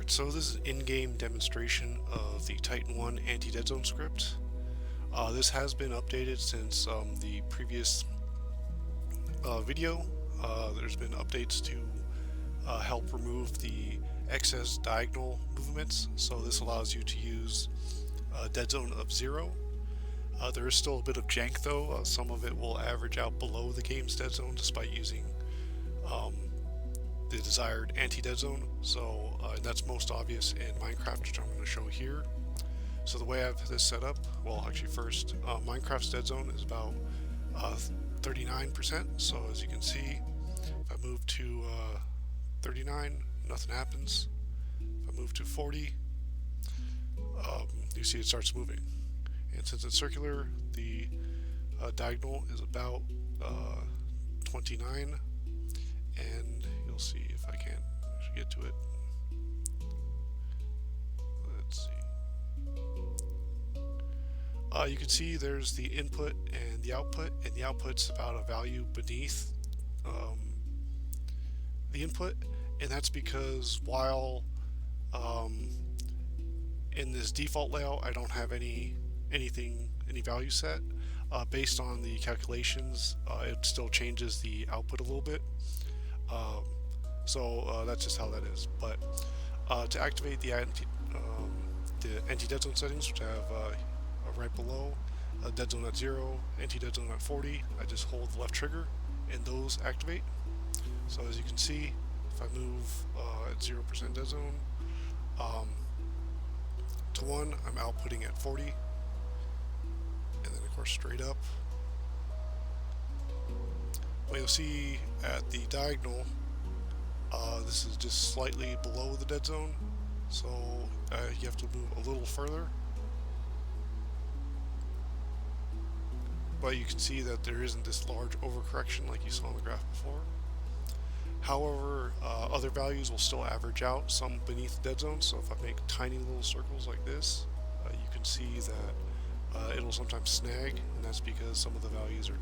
Alright, so this is an in-game demonstration of the TitanOne Antideadzone script. This has been updated since the previous video. There's been updates to help remove the excess diagonal movements, so this allows you to use a dead zone of 0. There is still a bit of jank though. Some of it will average out below the game's dead zone despite using the desired anti-dead zone, so that's most obvious in Minecraft, which I'm going to show here. So the way I have this set up, well actually first, Minecraft's dead zone is about 39%, so as you can see, if I move to 39, nothing happens. If I move to 40, you see it starts moving. And since it's circular, the diagonal is about 29, and you'll see if I can actually get to it. Let's see. You can see there's the input and the output's about a value beneath the input, and that's because while in this default layout I don't have any value set, based on the calculations it still changes the output a little bit. So that's just how that is. But to activate the anti-dead zone settings, which I have right below, dead zone at 0, anti-dead zone at 40, I just hold the left trigger and those activate. So as you can see, if I move at 0% dead zone to 1, I'm outputting at 40, and then of course straight up. Well, you'll see at the diagonal, this is just slightly below the dead zone, so you have to move a little further. But you can see that there isn't this large overcorrection like you saw on the graph before. However, other values will still average out, some beneath the dead zone, so if I make tiny little circles like this, you can see that it'll sometimes snag, and that's because some of the values are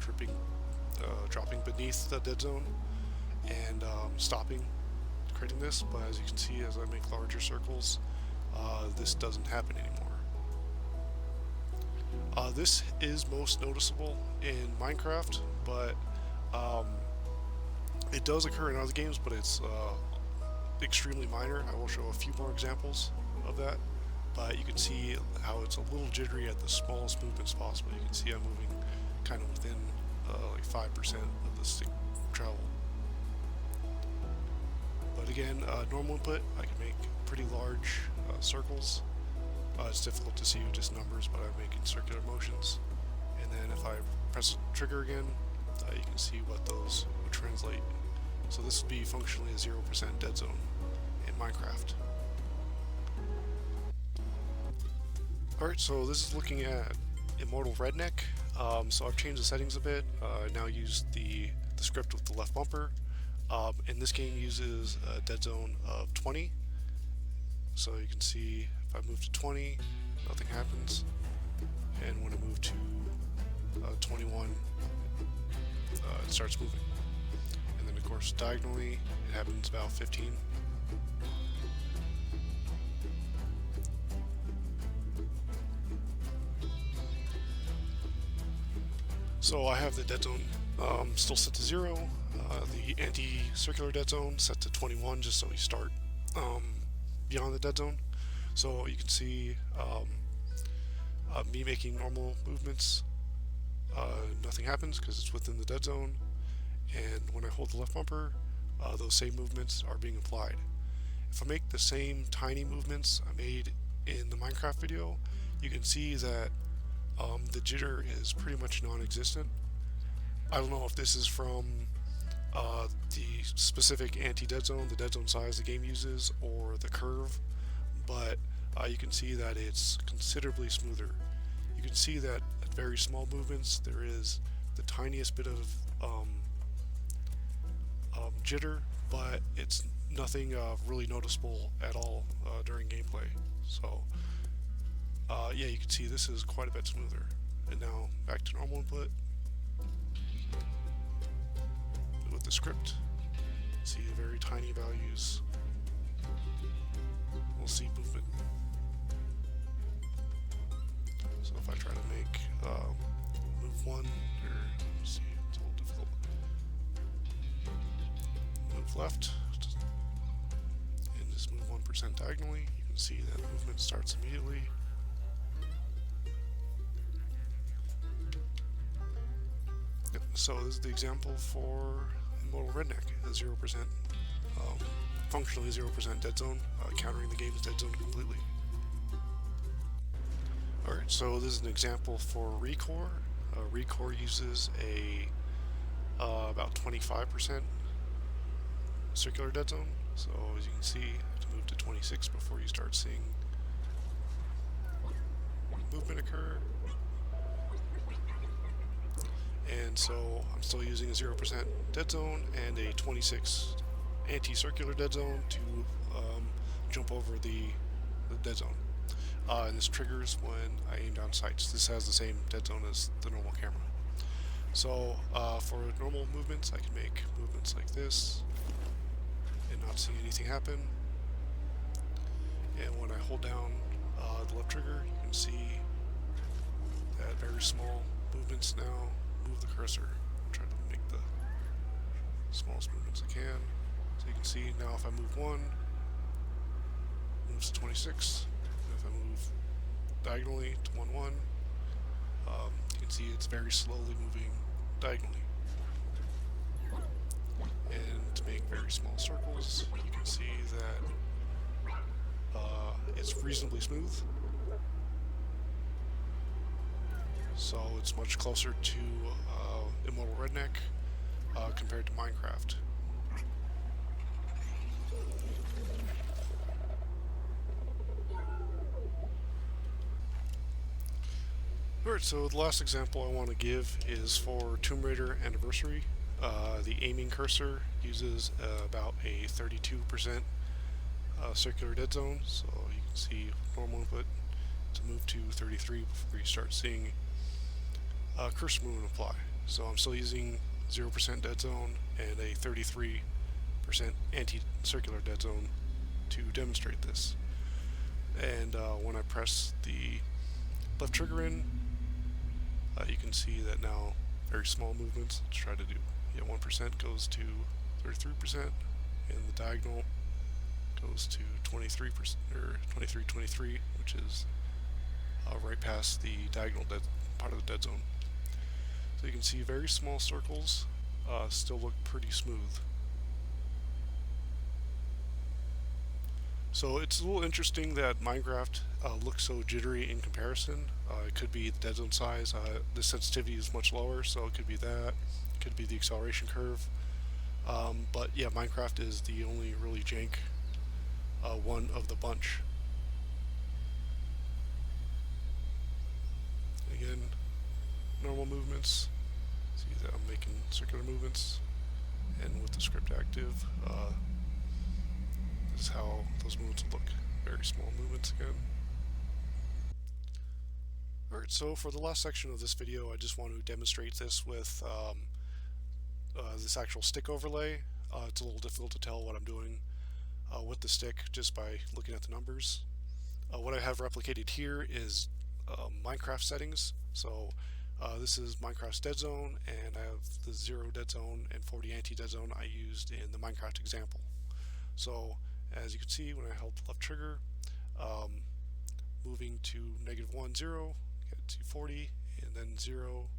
dropping beneath the dead zone and stopping creating this. But as you can see, as I make larger circles, this doesn't happen anymore. This is most noticeable in Minecraft, but it does occur in other games, but it's extremely minor. I will show a few more examples of that, but you can see how it's a little jittery at the smallest movements possible. You can see I'm moving kind of within like 5% of the stick travel. But again, normal input, I can make pretty large circles. It's difficult to see with just numbers, but I'm making circular motions. And then if I press the trigger again, you can see what those would translate. So this would be functionally a 0% dead zone in Minecraft. Alright, so this is looking at Immortal Redneck. So I've changed the settings a bit. I now use the script with the left bumper. And this game uses a dead zone of 20. So you can see if I move to 20, nothing happens. And when I move to 21, it starts moving. And then of course diagonally, it happens about 15. So I have the dead zone still set to 0, the anti-circular dead zone set to 21 just so we start beyond the dead zone. So you can see me making normal movements, nothing happens because it's within the dead zone, and when I hold the left bumper, those same movements are being applied. If I make the same tiny movements I made in the Minecraft video, you can see that the jitter is pretty much non-existent. I don't know if this is from the specific anti-dead zone, the dead zone size the game uses, or the curve, but you can see that it's considerably smoother. You can see that at very small movements there is the tiniest bit of jitter, but it's nothing really noticeable at all during gameplay. So yeah, you can see this is quite a bit smoother. And now back to normal input with the script. See the very tiny values we'll see movement. So if I try to make move one, or let's see, it's a little difficult. Move left, and just move 1% diagonally. You can see that movement starts immediately. Yep, so this is the example for Immortal Redneck, a 0%, functionally 0% dead zone, countering the game's dead zone completely. Alright, so this is an example for ReCore. ReCore uses a about 25% circular dead zone. So as you can see, you have to move to 26 before you start seeing movement occur. And so I'm still using a 0% dead zone and a 26 anti-circular dead zone to jump over the dead zone. And this triggers when I aim down sights. This has the same dead zone as the normal camera. So for normal movements, I can make movements like this and not see anything happen. And when I hold down the left trigger, you can see that very small movements now move the cursor. I'll try to make the smallest movements I can. So you can see now if I move one, it moves to 26. If I move diagonally to 1, 1, you can see it's very slowly moving diagonally. And to make very small circles, you can see that it's reasonably smooth. So it's much closer to Immortal Redneck compared to Minecraft. Alright, so the last example I want to give is for Tomb Raider Anniversary. The aiming cursor uses about a 32% circular dead zone, so you can see normal input to move to 33 before you start seeing cursor movement apply. So I'm still using 0% dead zone and a 33% anti-circular dead zone to demonstrate this. And when I press the left trigger in, you can see that now very small movements. Let's try to do 1% goes to 33%, and the diagonal goes to 23% or 23, which is right past the diagonal part of the dead zone. So you can see very small circles still look pretty smooth. So it's a little interesting that Minecraft looks so jittery in comparison. It could be the dead zone size. The sensitivity is much lower, so it could be that. It could be the acceleration curve. But yeah, Minecraft is the only really jank one of the bunch. Again, normal movements. See that I'm making circular movements, and with the script active, this is how those movements look. Very small movements again. Alright, so for the last section of this video, I just want to demonstrate this with this actual stick overlay. It's a little difficult to tell what I'm doing with the stick just by looking at the numbers. What I have replicated here is Minecraft settings. So this is Minecraft's dead zone, and I have the 0 dead zone and 40 anti-dead zone I used in the Minecraft example. So as you can see, when I held the left trigger, moving to -1, 0 gets you 40, and then 0,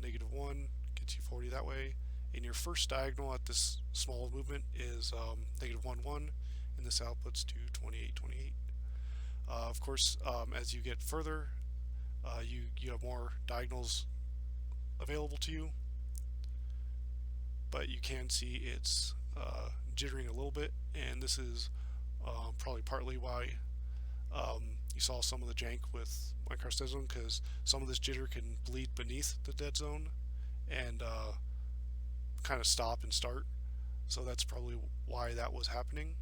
-1 gets you 40 that way. And your first diagonal at this small movement is -1, 1, and this outputs to 28, 28. Of course, as you get further, you have more diagonals available to you, but you can see it's jittering a little bit, and this is probably partly why you saw some of the jank with Minecraft's dead zone, because some of this jitter can bleed beneath the dead zone and kind of stop and start. So that's probably why that was happening.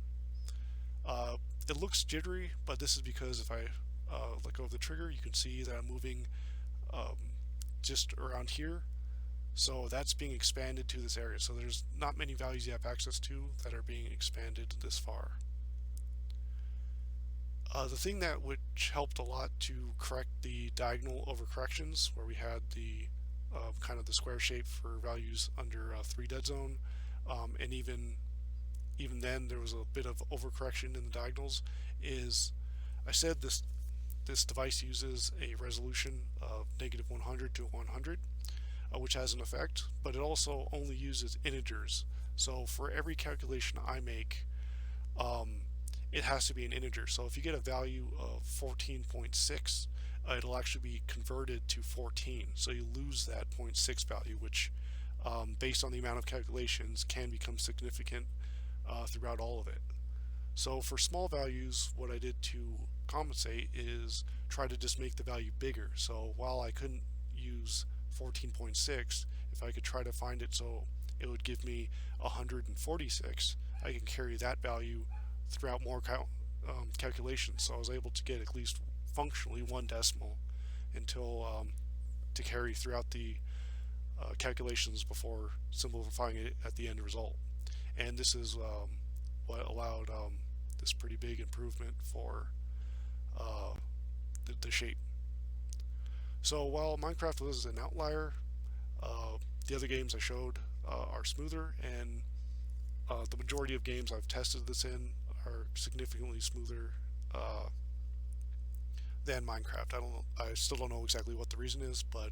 It looks jittery, but this is because if I let go of the trigger, you can see that I'm moving just around here. So that's being expanded to this area. So there's not many values you have access to that are being expanded this far. The thing that which helped a lot to correct the diagonal overcorrections, where we had the kind of the square shape for values under 3 dead zone, and even then there was a bit of overcorrection in the diagonals, is I said this device uses a resolution of -100 to 100, which has an effect, but it also only uses integers. So for every calculation I make, um, it has to be an integer. So if you get a value of 14.6, it'll actually be converted to 14. So you lose that 0.6 value, which, based on the amount of calculations, can become significant throughout all of it. So for small values, what I did to compensate is try to just make the value bigger. So while I couldn't use 14.6, if I could try to find it so it would give me 146, I can carry that value throughout more calculations. So I was able to get at least functionally one decimal until to carry throughout the calculations before simplifying it at the end result. And this is what allowed this pretty big improvement for uh, the shape. So while Minecraft was an outlier, the other games I showed are smoother, and the majority of games I've tested this in are significantly smoother than Minecraft. I still don't know exactly what the reason is, but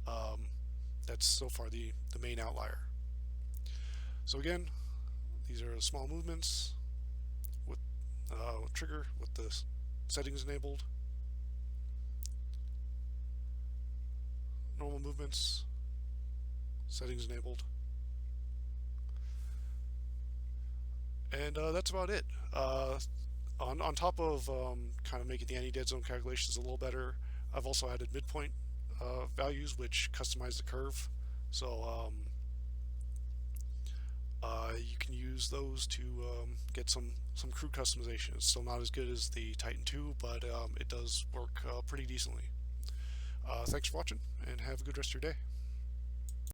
um, that's so far the main outlier. So again, these are small movements with trigger with the settings enabled. Normal movements, settings enabled. And that's about it. On top of kind of making the anti-deadzone calculations a little better, I've also added midpoint values which customize the curve. So you can use those to get some crude customization. It's still not as good as the Titan 2, but it does work pretty decently. Thanks for watching, and have a good rest of your day.